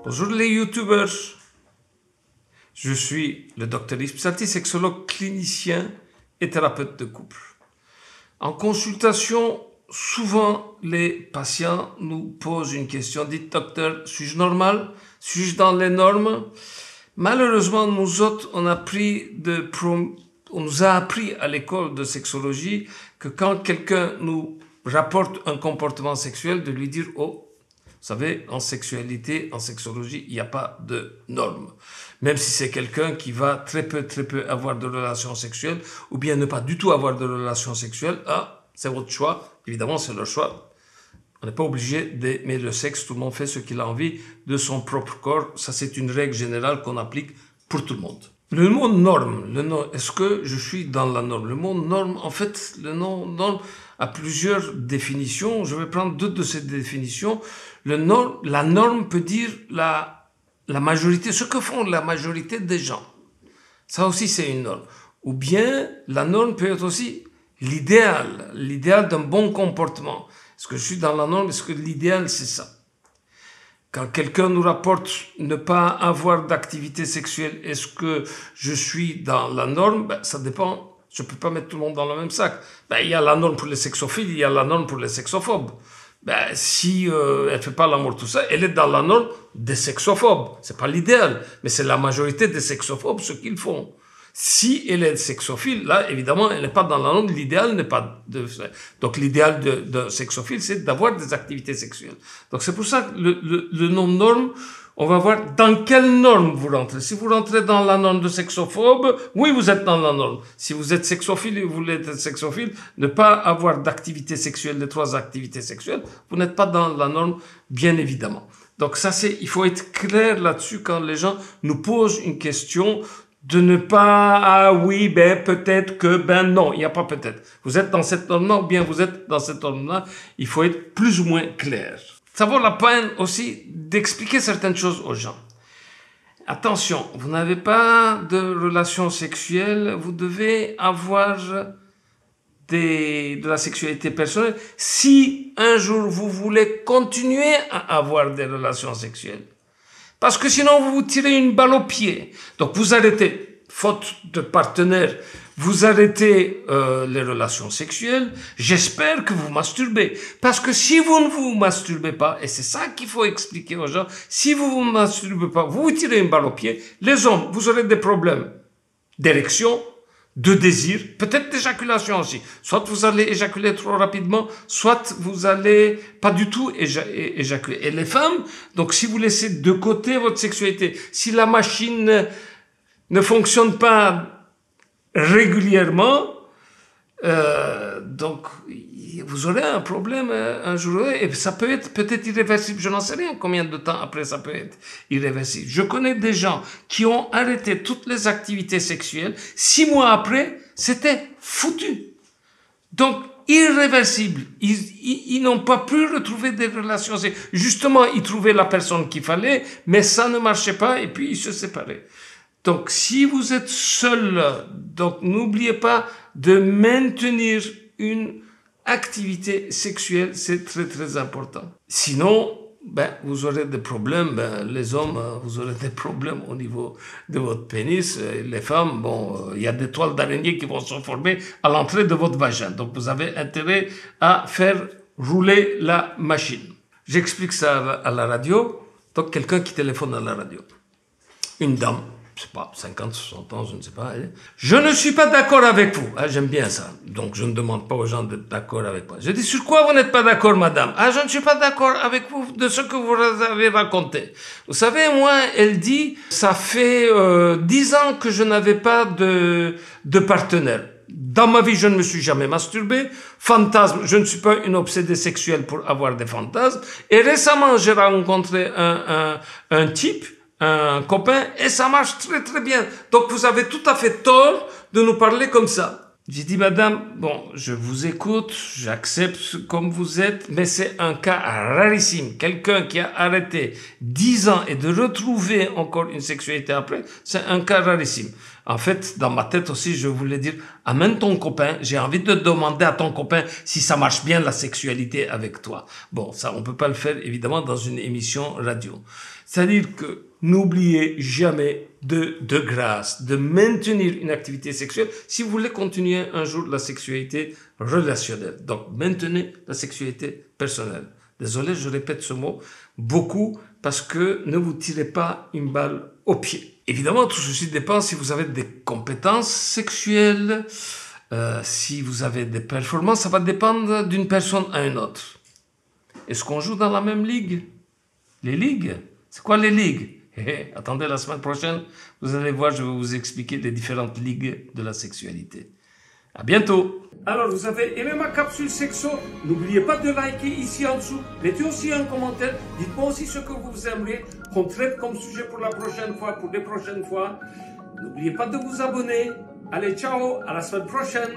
Bonjour les youtubeurs, je suis le Dr Yves Psati, sexologue clinicien et thérapeute de couple. En consultation, souvent les patients nous posent une question, dites docteur, suis-je normal? Suis-je dans les normes? Malheureusement, nous autres, on nous a appris à l'école de sexologie que quand quelqu'un nous rapporte un comportement sexuel, de lui dire « Oh, vous savez, en sexualité, en sexologie, il n'y a pas de normes. » Même si c'est quelqu'un qui va très peu avoir de relations sexuelles ou bien ne pas du tout avoir de relations sexuelles, c'est votre choix. Évidemment, c'est leur choix. On n'est pas obligé d'aimer le sexe. Tout le monde fait ce qu'il a envie de son propre corps. Ça, c'est une règle générale qu'on applique pour tout le monde. Le mot norme, est-ce que je suis dans la norme? Le mot norme, en fait, le nom norme a plusieurs définitions. Je vais prendre deux de ces définitions. La norme peut dire la majorité, ce que font la majorité des gens. Ça aussi, c'est une norme. Ou bien, la norme peut être aussi l'idéal d'un bon comportement. Est-ce que je suis dans la norme? Est-ce que l'idéal, c'est ça? Quand quelqu'un nous rapporte ne pas avoir d'activité sexuelle, est-ce que je suis dans la norme? Ça dépend. Je ne peux pas mettre tout le monde dans le même sac. Il y a la norme pour les sexophiles, il y a la norme pour les sexophobes. Si elle ne fait pas l'amour, tout ça, elle est dans la norme des sexophobes. Ce n'est pas l'idéal, mais c'est la majorité des sexophobes ce qu'ils font. Si elle est sexophile, là, évidemment, elle n'est pas dans la norme. L'idéal n'est pas de... Donc, l'idéal d'un sexophile, c'est d'avoir des activités sexuelles. Donc, c'est pour ça que le nom norme, on va voir dans quelle norme vous rentrez. Si vous rentrez dans la norme de sexophobe, oui, vous êtes dans la norme. Si vous êtes sexophile et vous voulez être sexophile, ne pas avoir d'activité sexuelle, les 3 activités sexuelles, vous n'êtes pas dans la norme, bien évidemment. Donc, ça, il faut être clair là-dessus quand les gens nous posent une question de ne pas, oui, peut-être que, non, il n'y a pas peut-être. Vous êtes dans cette norme-là ou bien vous êtes dans cette norme-là, il faut être plus ou moins clair. Ça vaut la peine aussi d'expliquer certaines choses aux gens. Attention, vous n'avez pas de relations sexuelles, vous devez avoir de la sexualité personnelle si un jour vous voulez continuer à avoir des relations sexuelles. Parce que sinon, vous vous tirez une balle au pied. Donc, vous arrêtez, faute de partenaire, vous arrêtez les relations sexuelles. J'espère que vous masturbez. Parce que si vous ne vous masturbez pas, et c'est ça qu'il faut expliquer aux gens, si vous ne vous masturbez pas, vous vous tirez une balle au pied, les hommes, vous aurez des problèmes d'érection, de désir, peut-être d'éjaculation aussi. Soit vous allez éjaculer trop rapidement, soit vous allez pas du tout éjaculer. Et les femmes, donc si vous laissez de côté votre sexualité, si la machine ne fonctionne pas régulièrement, donc vous aurez un problème un jour, et ça peut être peut-être irréversible. Je n'en sais rien combien de temps après ça peut être irréversible. Je connais des gens qui ont arrêté toutes les activités sexuelles. 6 mois après, c'était foutu. Donc, irréversible. Ils n'ont pas pu retrouver des relations sexuelles. Justement, ils trouvaient la personne qu'il fallait, mais ça ne marchait pas et puis ils se séparaient. Donc, si vous êtes seul, donc n'oubliez pas de maintenir une activité sexuelle, c'est très important. Sinon, vous aurez des problèmes, les hommes, vous aurez des problèmes au niveau de votre pénis. Les femmes, il y a des toiles d'araignée qui vont se former à l'entrée de votre vagin. Donc, vous avez intérêt à faire rouler la machine. J'explique ça à la radio. Donc, quelqu'un qui téléphone à la radio. Une dame. Je sais pas, 50, 60 ans, je ne sais pas. Je ne suis pas d'accord avec vous. J'aime bien ça. Donc, je ne demande pas aux gens d'être d'accord avec moi. Je dis, sur quoi vous n'êtes pas d'accord, madame? Je ne suis pas d'accord avec vous de ce que vous avez raconté. Vous savez, moi, elle dit, ça fait 10 ans que je n'avais pas de partenaire. Dans ma vie, je ne me suis jamais masturbé. Fantasme, je ne suis pas une obsédée sexuelle pour avoir des fantasmes. Et récemment, j'ai rencontré un type, un copain, et ça marche très bien. Donc, vous avez tout à fait tort de nous parler comme ça. J'ai dit, madame, je vous écoute, j'accepte comme vous êtes, mais c'est un cas rarissime. Quelqu'un qui a arrêté 10 ans et de retrouver encore une sexualité après, c'est un cas rarissime. En fait, dans ma tête aussi, je voulais dire, amène ton copain, j'ai envie de demander à ton copain si ça marche bien la sexualité avec toi. Bon, ça, on peut pas le faire, évidemment, dans une émission radio. C'est-à-dire que n'oubliez jamais de grâce, de maintenir une activité sexuelle si vous voulez continuer un jour la sexualité relationnelle. Donc, maintenez la sexualité personnelle. Désolé, je répète ce mot beaucoup parce que ne vous tirez pas une balle au pied. Évidemment, tout ceci dépend si vous avez des compétences sexuelles, si vous avez des performances, ça va dépendre d'une personne à une autre. Est-ce qu'on joue dans la même ligue? Les ligues? C'est quoi les ligues? Attendez la semaine prochaine, vous allez voir, je vais vous expliquer les différentes ligues de la sexualité. À bientôt. Alors, vous avez aimé ma capsule sexo? N'oubliez pas de liker ici en dessous. Mettez aussi un commentaire. Dites-moi aussi ce que vous aimeriez qu'on traite comme sujet pour la prochaine fois, pour les prochaines fois. N'oubliez pas de vous abonner. Allez, ciao, à la semaine prochaine.